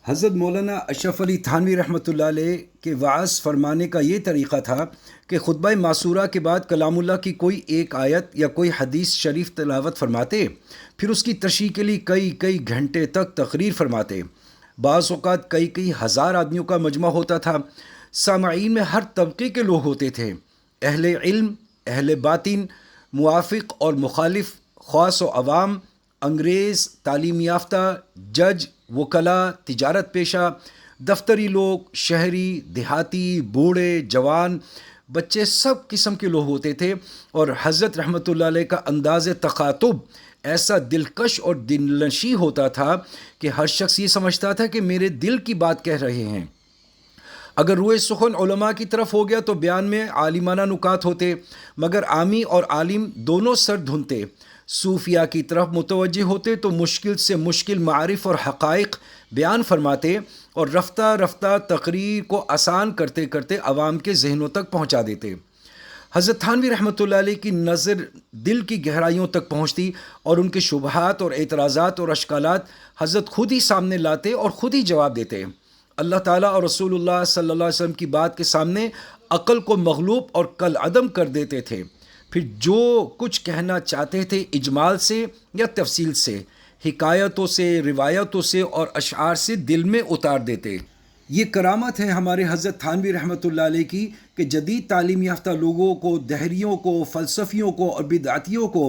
حضرت مولانا اشرف علی تھانوی رحمۃ اللہ علیہ کے وعظ فرمانے کا یہ طریقہ تھا کہ خطبہ معصورہ کے بعد کلام اللہ کی کوئی ایک آیت یا کوئی حدیث شریف تلاوت فرماتے، پھر اس کی تشریح کے لیے کئی گھنٹے تک تقریر فرماتے۔ بعض اوقات کئی ہزار آدمیوں کا مجمع ہوتا تھا۔ سامعین میں ہر طبقے کے لوگ ہوتے تھے، اہل علم، اہل باطن، موافق اور مخالف، خاص و عوام، انگریز، تعلیم یافتہ، جج، وکلاء، تجارت پیشہ، دفتری لوگ، شہری، دیہاتی، بوڑھے، جوان، بچے، سب قسم کے لوگ ہوتے تھے۔ اور حضرت رحمۃ اللہ علیہ کا انداز تخاطب ایسا دلکش اور دلنشیں ہوتا تھا کہ ہر شخص یہ سمجھتا تھا کہ میرے دل کی بات کہہ رہے ہیں۔ اگر روئے سخن علماء کی طرف ہو گیا تو بیان میں عالمانہ نکات ہوتے، مگر عامی اور عالم دونوں سر دھنتے۔ صوفیہ کی طرف متوجہ ہوتے تو مشکل سے مشکل معارف اور حقائق بیان فرماتے اور رفتہ رفتہ تقریر کو آسان کرتے کرتے عوام کے ذہنوں تک پہنچا دیتے۔ حضرت تھانوی رحمۃ اللہ علیہ کی نظر دل کی گہرائیوں تک پہنچتی اور ان کے شبہات اور اعتراضات اور اشکالات حضرت خود ہی سامنے لاتے اور خود ہی جواب دیتے۔ اللہ تعالیٰ اور رسول اللہ صلی اللہ علیہ وسلم کی بات کے سامنے عقل کو مغلوب اور کالعدم کر دیتے تھے، پھر جو کچھ کہنا چاہتے تھے اجمال سے یا تفصیل سے، حکایتوں سے، روایتوں سے اور اشعار سے دل میں اتار دیتے۔ یہ کرامت ہے ہمارے حضرت تھانوی رحمۃ اللہ علیہ کی کہ جدید تعلیم یافتہ لوگوں کو، دہریوں کو، فلسفیوں کو اور بدعتیوں کو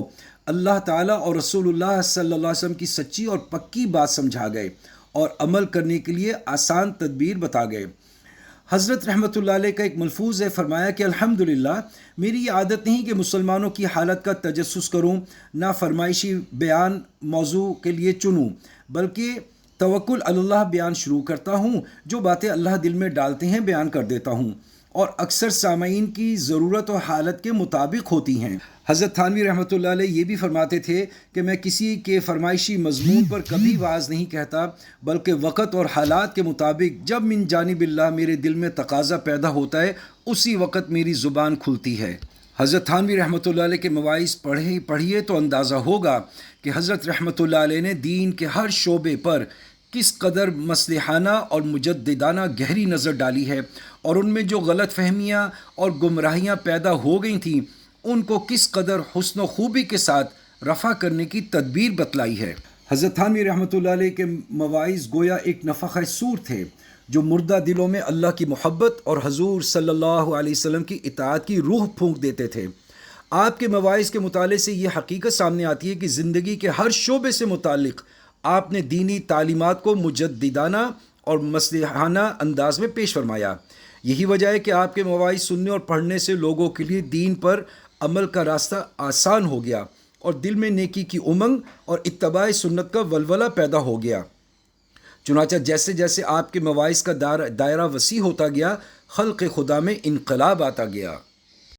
اللہ تعالیٰ اور رسول اللہ صلی اللہ علیہ وسلم کی سچی اور پکی بات سمجھا گئے اور عمل کرنے کے لیے آسان تدبیر بتا گئے۔ حضرت رحمۃ اللہ علیہ کا ایک ملفوظ ہے، فرمایا کہ الحمدللہ میری یہ عادت نہیں کہ مسلمانوں کی حالت کا تجسس کروں، نہ فرمائشی بیان موضوع کے لیے چنوں، بلکہ توکل علی اللہ بیان شروع کرتا ہوں، جو باتیں اللہ دل میں ڈالتے ہیں بیان کر دیتا ہوں، اور اکثر سامعین کی ضرورت اور حالت کے مطابق ہوتی ہیں۔ حضرت تھانوی رحمۃ اللہ علیہ یہ بھی فرماتے تھے کہ میں کسی کے فرمائشی مضمون پر کبھی واعظ نہیں کہتا، بلکہ وقت اور حالات کے مطابق جب من جانب اللہ میرے دل میں تقاضا پیدا ہوتا ہے اسی وقت میری زبان کھلتی ہے۔ حضرت تھانوی رحمۃ اللہ علیہ کے مواعظ پڑھیے تو اندازہ ہوگا کہ حضرت رحمۃ اللہ علیہ نے دین کے ہر شعبے پر کس قدر مصلحانہ اور مجددانہ گہری نظر ڈالی ہے، اور ان میں جو غلط فہمیاں اور گمراہیاں پیدا ہو گئی تھیں ان کو کس قدر حسن و خوبی کے ساتھ رفع کرنے کی تدبیر بتلائی ہے۔ حضرت تھانوی رحمۃ اللہ علیہ کے مواعظ گویا ایک نفخہ سور تھے جو مردہ دلوں میں اللہ کی محبت اور حضور صلی اللہ علیہ وسلم کی اطاعت کی روح پھونک دیتے تھے۔ آپ کے مواعظ کے مطالعے سے یہ حقیقت سامنے آتی ہے کہ زندگی کے ہر شعبے سے متعلق آپ نے دینی تعلیمات کو مجددانہ اور مصلحانہ انداز میں پیش فرمایا۔ یہی وجہ ہے کہ آپ کے مواعظ سننے اور پڑھنے سے لوگوں کے لیے دین پر عمل کا راستہ آسان ہو گیا اور دل میں نیکی کی امنگ اور اتباع سنت کا ولولہ پیدا ہو گیا۔ چنانچہ جیسے جیسے آپ کے مواعظ کا دائرہ وسیع ہوتا گیا، خلق خدا میں انقلاب آتا گیا۔